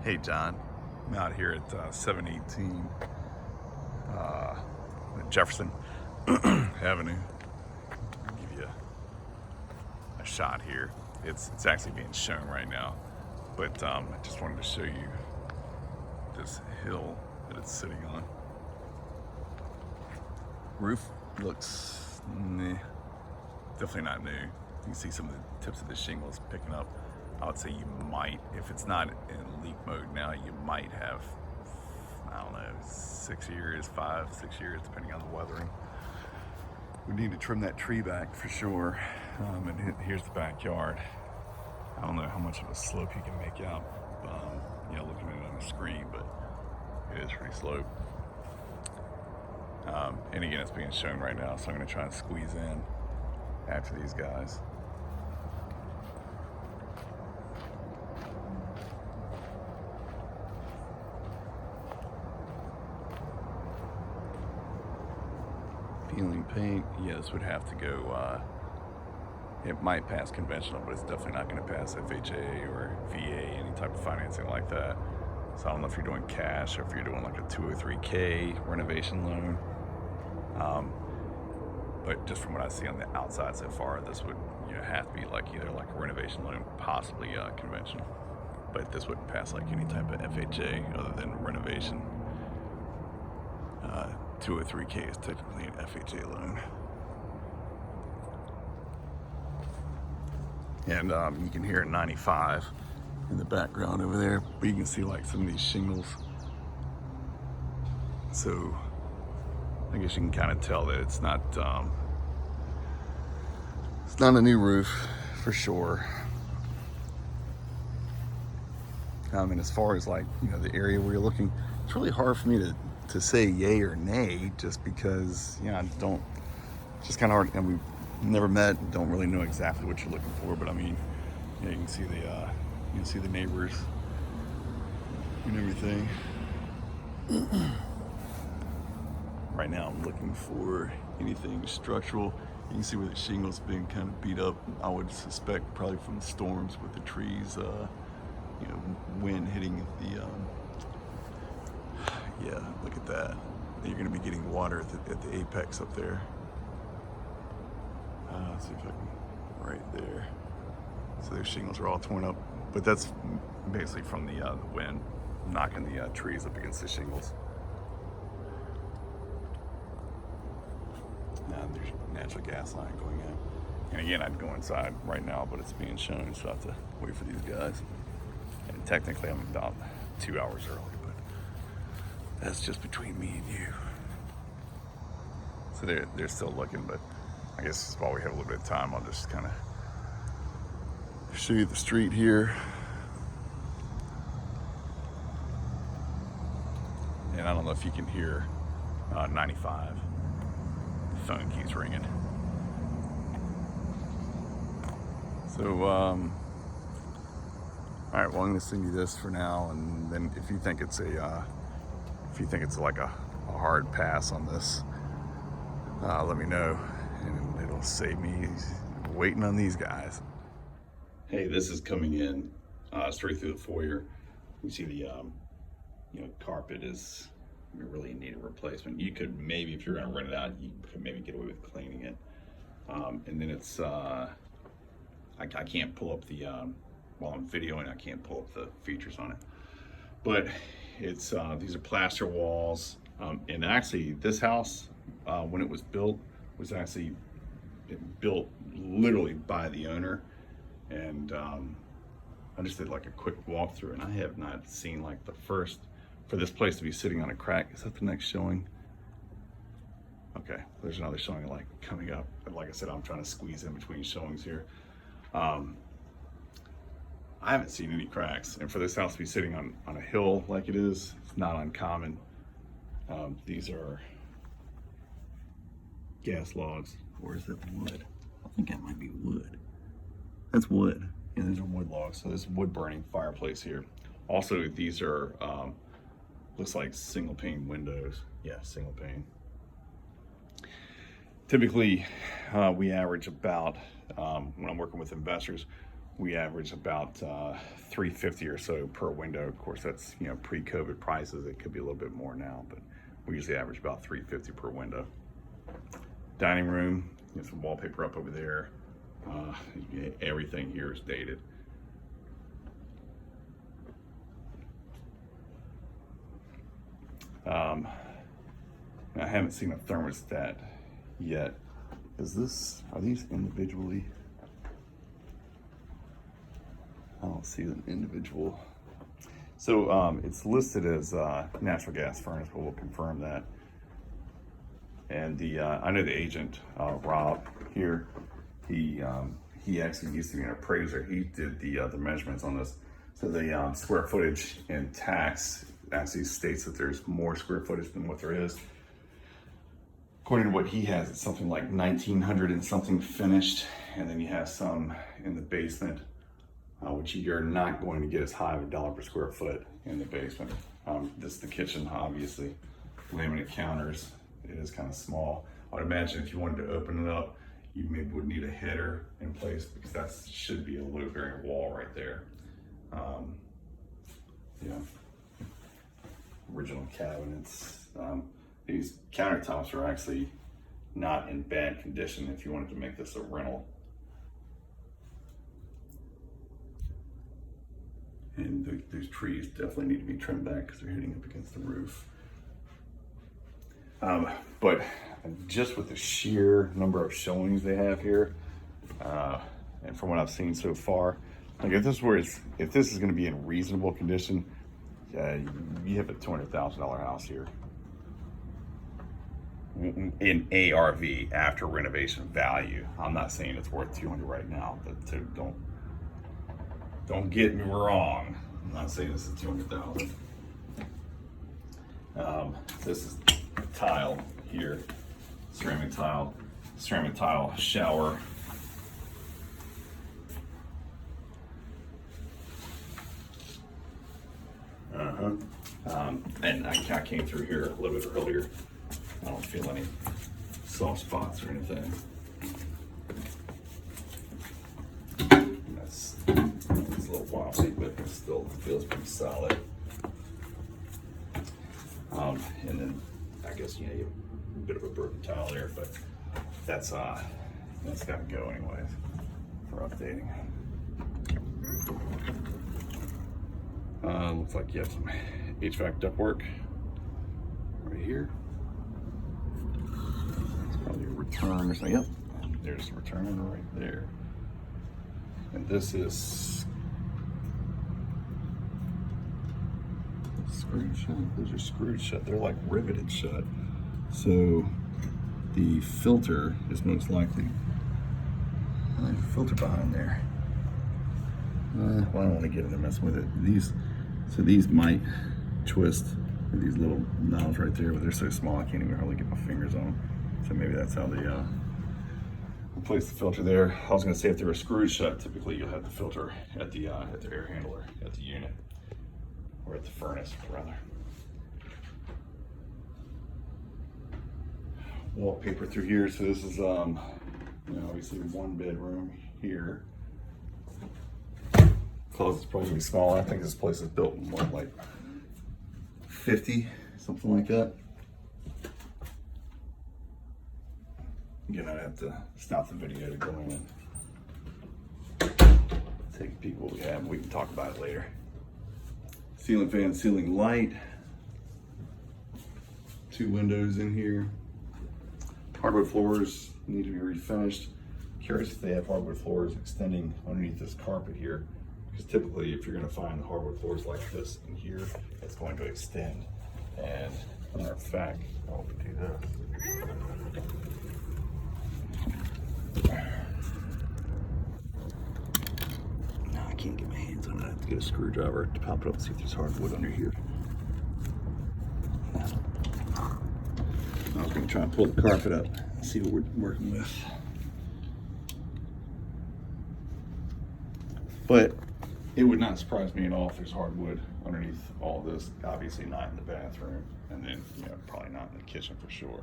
Hey John, I'm out here at 718 Jefferson Avenue. I'll give you a shot here. It's actually being shown right now, but I just wanted to show you this hill that it's sitting on. Roof looks definitely not new. You can see some of the tips of the shingles picking up. I would say you might, if it's not in leak mode now, you might have, I don't know, 6 years, 5, 6 years, depending on the weathering. We need to trim that tree back for sure. And here's the backyard. I don't know how much of a slope you can make out, looking at it on the screen, but it is pretty sloped. And again, it's being shown right now, so I'm gonna try and squeeze in after these guys. Peeling paint, yeah, this would have to go, it might pass conventional, but it's definitely not going to pass FHA or VA, any type of financing like that. So I don't know if you're doing cash or if you're doing like a 203K renovation loan. But just from what I see on the outside so far, this would have to be like either like a renovation loan, possibly conventional. But this wouldn't pass like any type of FHA other than renovation. 203K is technically an FHA loan. And you can hear 95 in the background over there, but you can see like some of these shingles. So I guess you can kind of tell that it's not a new roof for sure. And as far as like, the area where you're looking, it's really hard for me to say yay or nay, just because, I don't, it's just kind of hard, and we've never met, don't really know exactly what you're looking for, but I mean, you can see the neighbors and everything. Right now I'm looking for anything structural. You can see where the shingles been kind of beat up. I would suspect probably from the storms with the trees, wind hitting the, yeah, look at that. You're gonna be getting water at the apex up there. Let's see if I can, right there. So those shingles are all torn up, but that's basically from the wind knocking the trees up against the shingles. Now there's a natural gas line going in. And again, I'd go inside right now, but it's being shown, so I have to wait for these guys. And technically I'm about 2 hours early, but that's just between me and you. So they're still looking, but I guess while we have a little bit of time, I'll just kind of show you the street here. And I don't know if you can hear 95. The phone keeps ringing. So, all right, well, I'm gonna send you this for now, and then if you think it's like a hard pass on this, let me know, and it'll save me waiting on these guys. Hey, this is coming in straight through the foyer. You see the carpet is really in need of replacement. You could maybe, if you're gonna rent it out, you could maybe get away with cleaning it. And then it's I can't pull up the while I'm videoing, I can't pull up the features on it, but it's these are plaster walls, and actually this house when it was built was actually built literally by the owner. And I just did like a quick walkthrough, and I have not seen like the first, for this place to be sitting on a crack. Is that the next showing? Okay, there's another showing like coming up. But like I said, I'm trying to squeeze in between showings here. I haven't seen any cracks, and for this house to be sitting on a hill like it is, it's not uncommon. These are gas logs, or is it wood? I think that might be wood. That's wood. Yeah, these are wood logs. So there's wood burning fireplace here. Also, these are looks like single pane windows. Yeah, single pane. Typically, we average about when I'm working with investors, we average about $350 or so per window. Of course, that's, you know, pre-COVID prices. It could be a little bit more now, but we usually average about $350 per window. Dining room, you know, some wallpaper up over there. Everything here is dated. I haven't seen a thermostat yet. Are these individually? I don't see an individual. So it's listed as natural gas furnace, but we'll confirm that. And I know the agent, Rob here, he actually used to be an appraiser. He did the measurements on this. So the square footage in tax actually states that there's more square footage than what there is. According to what he has, it's something like 1,900 and something finished. And then you have some in the basement, which you're not going to get as high of $1 per square foot in the basement. This is the kitchen, obviously. Laminate counters. It is kind of small. I would imagine if you wanted to open it up, you maybe would need a header in place because that should be a load bearing wall right there. Yeah. Original cabinets. These countertops are actually not in bad condition if you wanted to make this a rental. And those trees definitely need to be trimmed back because they're hitting up against the roof. But just with the sheer number of showings they have here, and from what I've seen so far, like if this is going to be in reasonable condition, you have a $200,000 house here in ARV after renovation value. I'm not saying it's worth 200 right now, but don't get me wrong. I'm not saying this is 200,000. This is tile here, ceramic tile shower. And I came through here a little bit earlier. I don't feel any soft spots or anything. It's a little wobbly, but it still feels pretty solid. And then I guess, you know, you have a bit of a broken tile there, but that's got to go anyways for updating. Looks like you have some HVAC ductwork right here. It's probably a return or something. Yep, there's a return right there. And this is screwed shut. Those are screwed shut. They're like riveted shut. So the filter is most likely, there's a filter behind there. Well, I don't want to get into messing with it. These might twist with these little knobs right there, but they're so small I can't even hardly get my fingers on them. So maybe that's how they replace the filter there. I was going to say if they were screwed shut, typically you'll have the filter at the air handler, at the unit, or at the furnace rather. Wallpaper through here. So this is obviously one bedroom here. Closet's probably gonna be small. I think this place is built in what, like 50, something like that. Again, I'd have to stop the video to go in and take a peek at what we have. We can talk about it later. Ceiling fan, ceiling light. 2 windows in here. Hardwood floors need to be refinished. Curious if they have hardwood floors extending underneath this carpet here. Because typically, if you're going to find hardwood floors like this in here, it's going to extend. And as a matter of fact, I'll do this. No, I can't get my hands on it. I have to get a screwdriver to pop it up and see if there's hardwood under here. I was going to try and pull the carpet up and see what we're working with. But it would not surprise me at all if there's hardwood underneath all this. Obviously not in the bathroom, and then probably not in the kitchen for sure.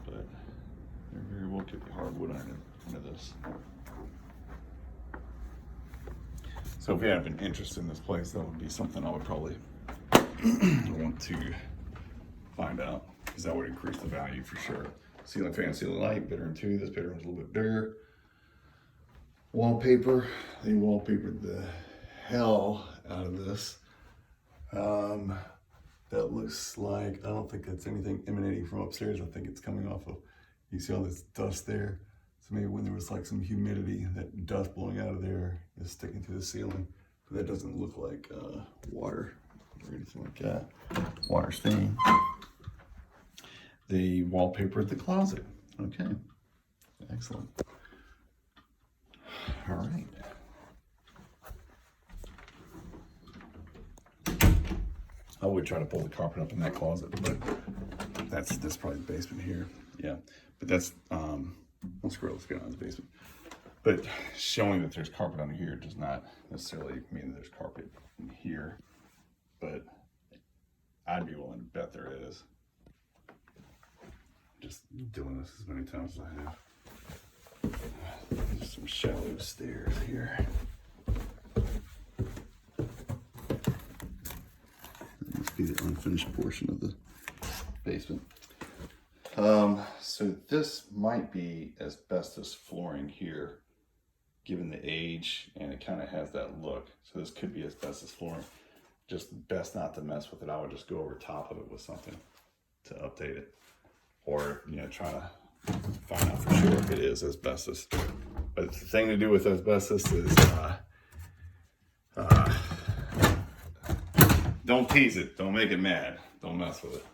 But there very well could be hardwood under this. So if you have an interest in this place, that would be something I would probably want to find out, because that would increase the value for sure. Ceiling fan, ceiling light, bedroom 2. This bedroom's a little bit bigger. Wallpaper, they wallpapered the hell out of this. That looks like, I don't think that's anything emanating from upstairs. I think it's coming off of, you see all this dust there? So maybe when there was like some humidity, that dust blowing out of there is sticking to the ceiling. But that doesn't look like water or anything like that. Water stain. They wallpapered the closet. Okay, excellent. All right. I would try to pull the carpet up in that closet, but that's probably the basement here. Yeah, but that's let's go out of the basement. But showing that there's carpet under here does not necessarily mean that there's carpet in here, but I'd be willing to bet there is. Just doing this as many times as I have. There's some shallow stairs here. That must be the unfinished portion of the basement. So this might be asbestos flooring here, given the age, and it kind of has that look. So this could be asbestos flooring. Just best not to mess with it. I would just go over top of it with something to update it. Or, you know, try to find out for sure if it is asbestos. But the thing to do with asbestos is don't tease it. Don't make it mad. Don't mess with it.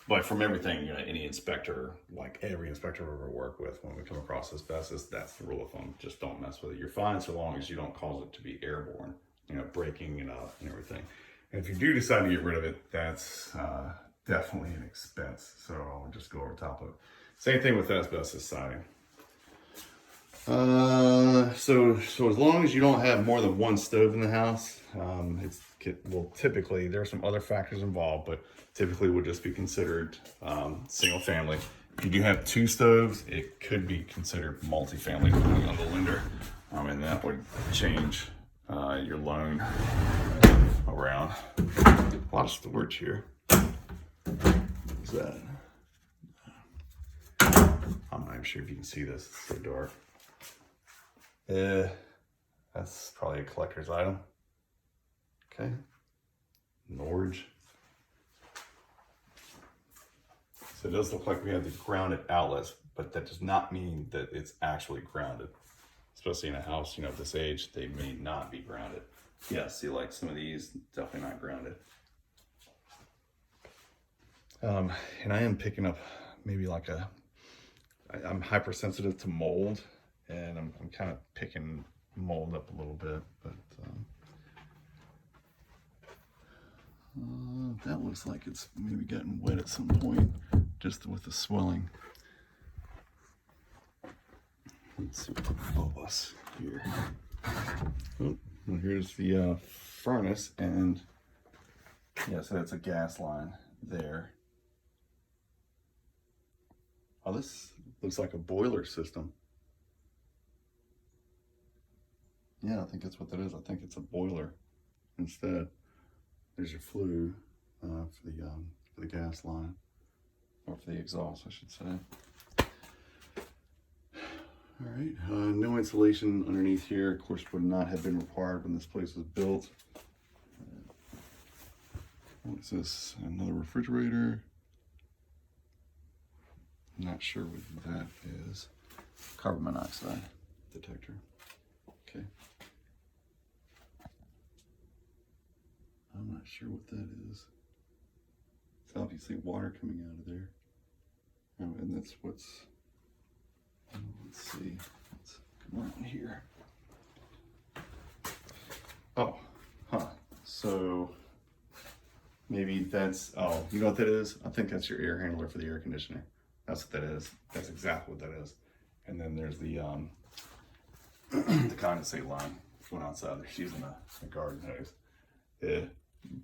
But from everything, you know, any inspector, like every inspector I've ever worked with, when we come across asbestos, that's the rule of thumb. Just don't mess with it. You're fine so long as you don't cause it to be airborne, you know, breaking it up and everything. And if you do decide to get rid of it, that's definitely an expense. So I'll just go over top of it. Same thing with asbestos siding. So as long as you don't have more than one stove in the house, well, typically there are some other factors involved, but typically would just be considered single family. If you do have 2 stoves, it could be considered multifamily depending on the lender, and that would change your loan around. A lot of storage here. What's that? I'm not even sure if you can see this. It's so dark. That's probably a collector's item. Okay. Norge. So it does look like we have the grounded outlets, but that does not mean that it's actually grounded. Especially in a house, you know, of this age, they may not be grounded. Yeah, see, like some of these, definitely not grounded. And I am picking up maybe like I'm hypersensitive to mold, and I'm kind of picking mold up a little bit, but that looks like it's maybe gotten wet at some point, just with the swelling. Let's see what's above us here. Oh, well, here's the furnace, and yeah, so that's a gas line there. Oh, this looks like a boiler system. Yeah, I think that's what that is. I think it's a boiler instead. There's your flue for the gas line, or for the exhaust, I should say. All right, no insulation underneath here. Of course, would not have been required when this place was built. What is this? Another refrigerator. Not sure what that is. Carbon monoxide detector. Okay. I'm not sure what that is. It's obviously water coming out of there. And that's what's, let's see. Let's come on here. Oh, huh. So maybe that's, oh, you know what that is? I think that's your air handler for the air conditioner. That's what that is. That's exactly what that is. And then there's the the condensate line going outside. They're using a garden hose.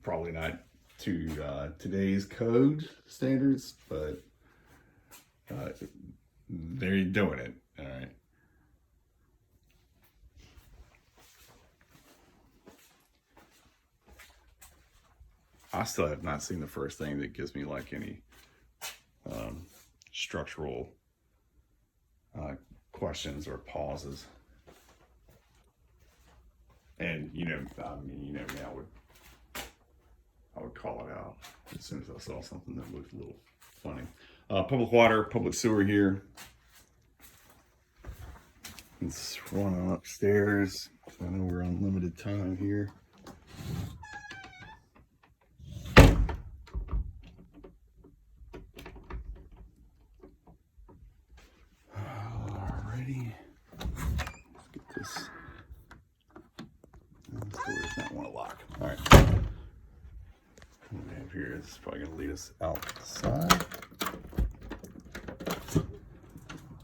Probably not to today's code standards, but they're doing it. All right. I still have not seen the first thing that gives me like any structural questions or pauses. And you know, I mean, you know me, I would call it out as soon as I saw something that looked a little funny. Public water, public sewer here. Let's run on upstairs. So I know we're on limited time here. Alrighty. Let's get this. This door does not want to lock. Alright. What we have here is probably going to lead us outside.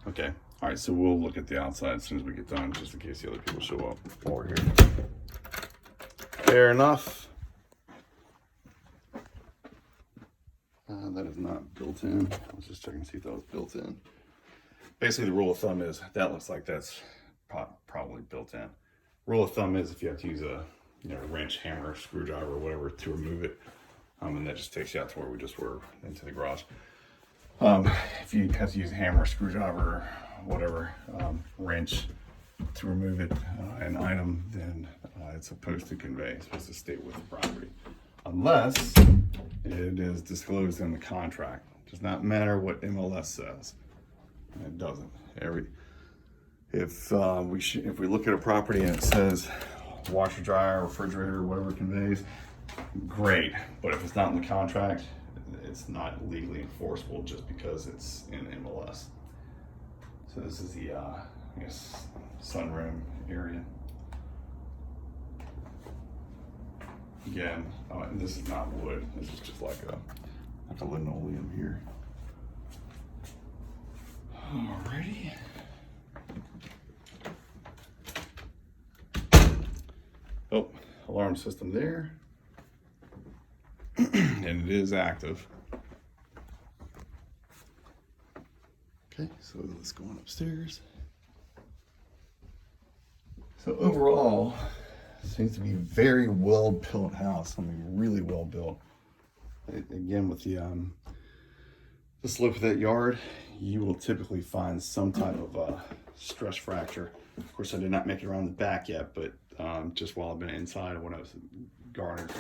Okay. All right, so we'll look at the outside as soon as we get done, just in case the other people show up while we're here. Fair enough. That is not built in. I was just checking to see if that was built in. Basically, the rule of thumb is that looks like that's probably built in. Rule of thumb is if you have to use a wrench, hammer, screwdriver, or whatever to remove it, and that just takes you out to where we just were into the garage. If you have to use a hammer, screwdriver, whatever, wrench to remove it, an item, then it's supposed to convey, it's supposed to stay with the property. Unless it is disclosed in the contract. It does not matter what MLS says. It doesn't. If we look at a property and it says washer, dryer, refrigerator, whatever it conveys, great. But if it's not in the contract, it's not legally enforceable just because it's in MLS. So this is the, I guess, sunroom area. Again, and this is not wood. This is just like a linoleum here. Alrighty. Oh, alarm system there. And it is active. Okay, so let's go on upstairs. So overall, it seems to be a very well built house. I mean, really well built. Again, with the slope of that yard, you will typically find some type of stress fracture. Of course, I did not make it around the back yet, but just while I've been inside, when I was garnered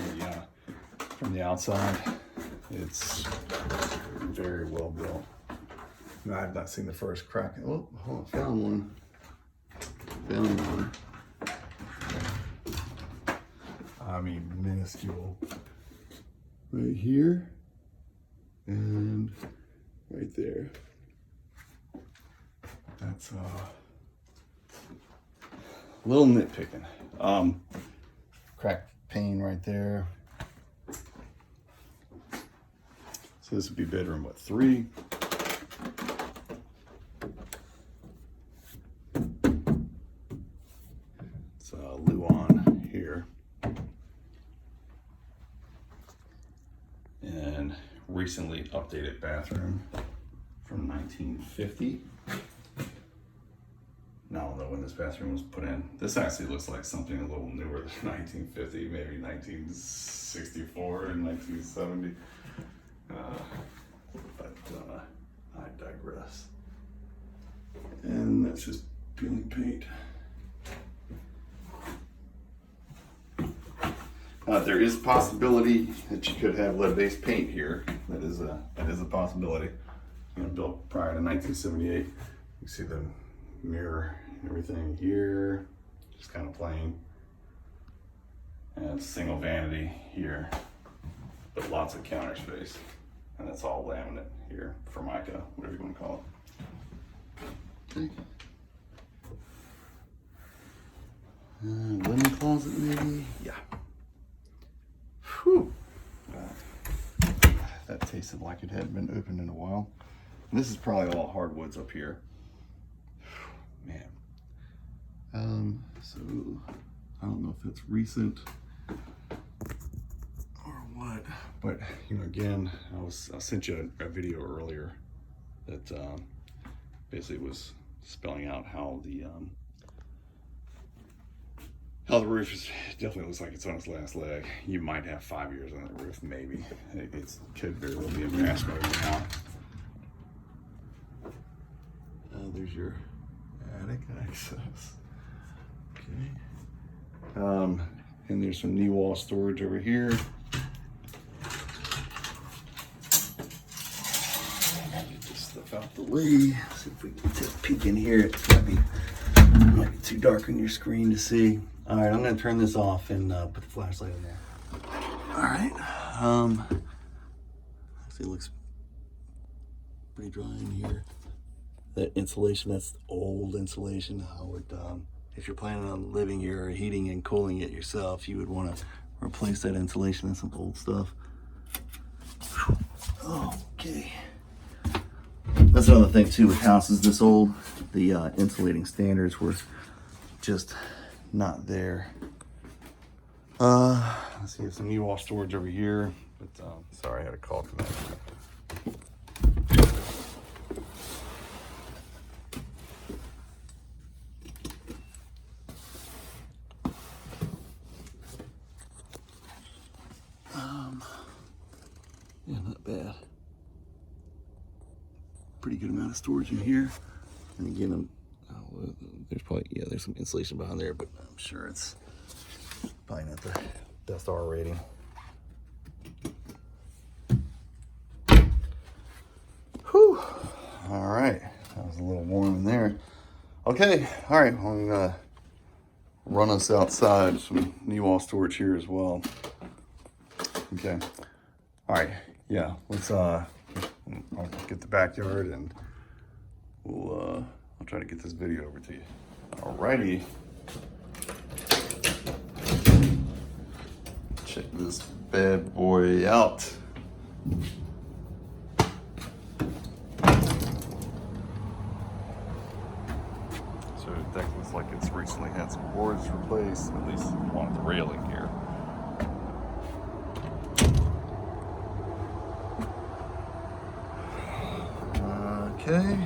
from the outside, it's very well built. Now, I've not seen the first crack. Oh, hold on, found one. Found one. I mean, minuscule. Right here and right there. That's a little nitpicking. Cracked pane right there. So this would be bedroom, what, 3? It's Luan here. And recently updated bathroom from 1950. Now, I don't know when this bathroom was put in. This actually looks like something a little newer than 1950, maybe 1964 and 1970. But I digress. And that's just peeling paint. There is a possibility that you could have lead-based paint here. That is a possibility. Built prior to 1978. You see the mirror and everything here, just kind of plain. And single vanity here, but lots of counter space. And that's all laminate here, Formica, whatever you want to call it. Okay. Linen closet maybe? Yeah. Whew. That tasted like it hadn't been opened in a while. And this is probably all hardwoods up here. Man. So I don't know if it's recent or what, but again, I sent you a video earlier that basically was spelling out how the Oh, the roof is definitely looks like it's on its last leg. You might have 5 years on the roof, maybe. It could very well be in pass mode now. There's your attic access. Okay. And there's some knee wall storage over here. Get this stuff out the way. See if we can take a peek in here. It might be too dark on your screen to see. All right, I'm gonna turn this off and put the flashlight in there. All right. See, it looks pretty dry in here. That insulation, that's old insulation. I would, if you're planning on living here or heating and cooling it yourself, you would want to replace that insulation. That's some old stuff. Okay. That's another thing too with houses this old. The insulating standards were just not there. Let's see, some knee wall storage over here. But sorry, I had a call for that. Yeah, not bad. Pretty good amount of storage in here. And again, there's probably, yeah, there's some insulation behind there, but I'm sure it's probably not the best R rating. Whew. All right, that was a little warm in there. Okay, all right, I'm gonna run us outside. Some knee wall storage here as well. Okay, all right, yeah, let's I'll get the backyard and we'll I'll try to get this video over to you. Alrighty. Check this bad boy out. So the deck looks like it's recently had some boards replaced, at least one at the railing here. Okay.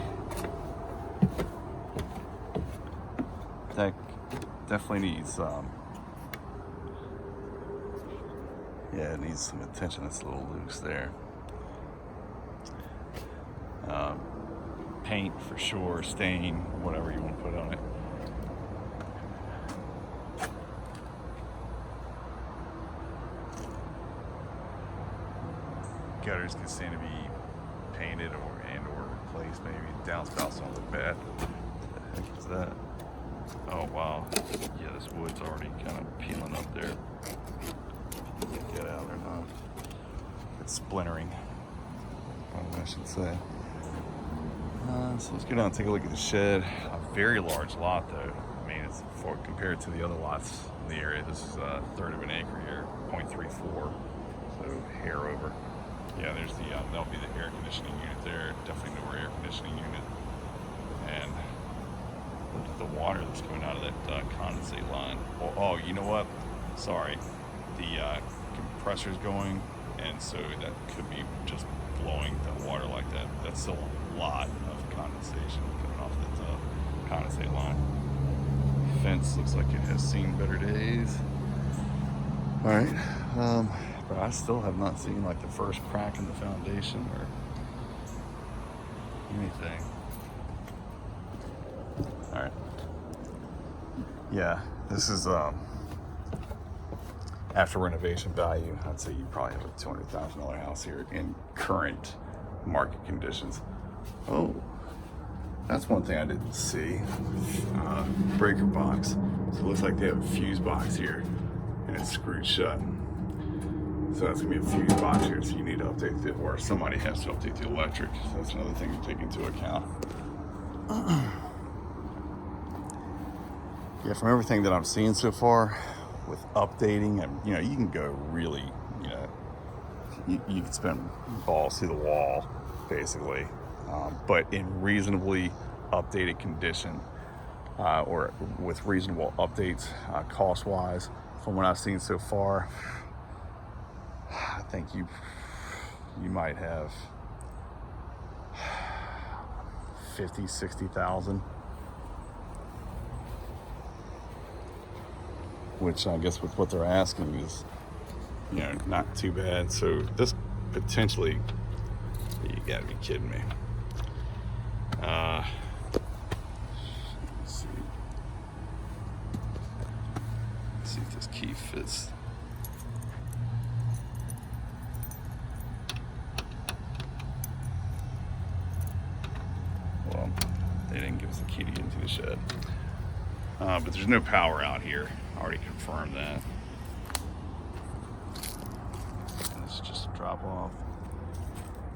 Deck definitely needs yeah, it needs some attention. It's a little loose there. Paint for sure, stain, whatever you want to put on it. Gutters can stand to be painted or replaced, maybe. Downspouts don't look bad. What the heck is that? Oh wow. Yeah, this wood's already kind of peeling up there. Get out there now. It's splintering, I should say. So let's go down and take a look at the shed. A very large lot though. I mean, it's compared to the other lots in the area. This is a third of an acre here, 0.34, so hair over. Yeah, there's the, that'll be the air conditioning unit there. Definitely no air conditioning unit. And look at the water that's coming out of that condensate line. Oh, you know what? Sorry. The compressor's going, and so that could be just blowing the water like that. That's still a lot of condensation coming off that condensate line. Fence looks like it has seen better days. All right. But I still have not seen like the first crack in the foundation or anything. All right. Yeah, this is after renovation value. I'd say you probably have a $200,000 house here in current market conditions. Oh, that's one thing I didn't see. Breaker box. So it looks like they have a fuse box here, and it's screwed shut. So that's gonna be a fuse box here, so you need to update it, or somebody has to update the electric. So that's another thing to take into account. Yeah, from everything that I'm seeing so far with updating, and you know, you can go really, you know, you can spend balls to the wall, basically, but in reasonably updated condition, or with reasonable updates, cost-wise, from what I've seen so far. I think you might have 50, 60,000. which I guess with what they're asking is, you know, not too bad. So this potentially, you gotta be kidding me. Let's see. Let's see if this key fits. Well, they didn't give us a key to get into the shed. But there's no power out here. I already confirmed that. And it's just a drop off.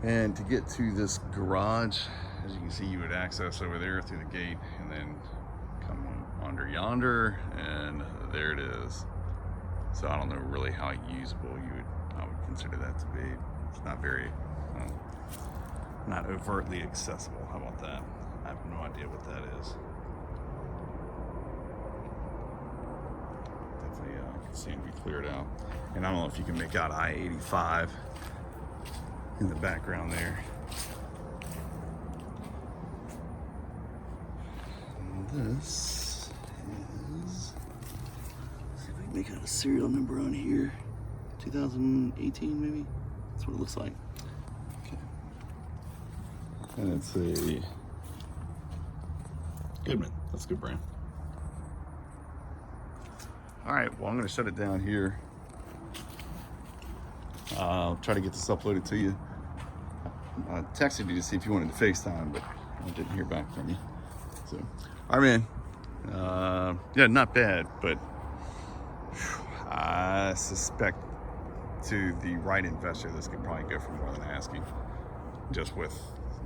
And to get to this garage, as you can see, you would access over there through the gate and then come under yonder, and there it is. So I don't know really how usable I would consider that to be. It's not very, not overtly accessible. How about that? I have no idea what that is. Definitely can see it be cleared out. And I don't know if you can make out I-85 in the background there. And this is, let's see if we can make out a serial number on here. 2018 maybe? That's what it looks like. Okay. And it's a Goodman. That's a good brand. All right, well, I'm gonna shut it down here. I'll try to get this uploaded to you. I texted you to see if you wanted to FaceTime, but I didn't hear back from you. So, all right, man. Yeah, not bad, but I suspect to the right investor, this could probably go for more than asking. Just with,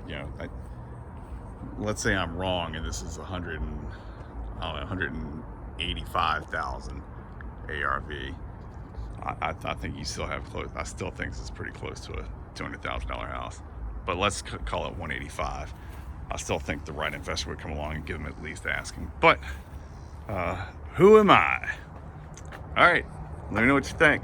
you know, let's say I'm wrong and this is 185,000 ARV. I think you still have close. I still think this is pretty close to a $200,000 house, but let's call it 185. I still think the right investor would come along and give them at least asking. But who am I? All right, let me know what you think.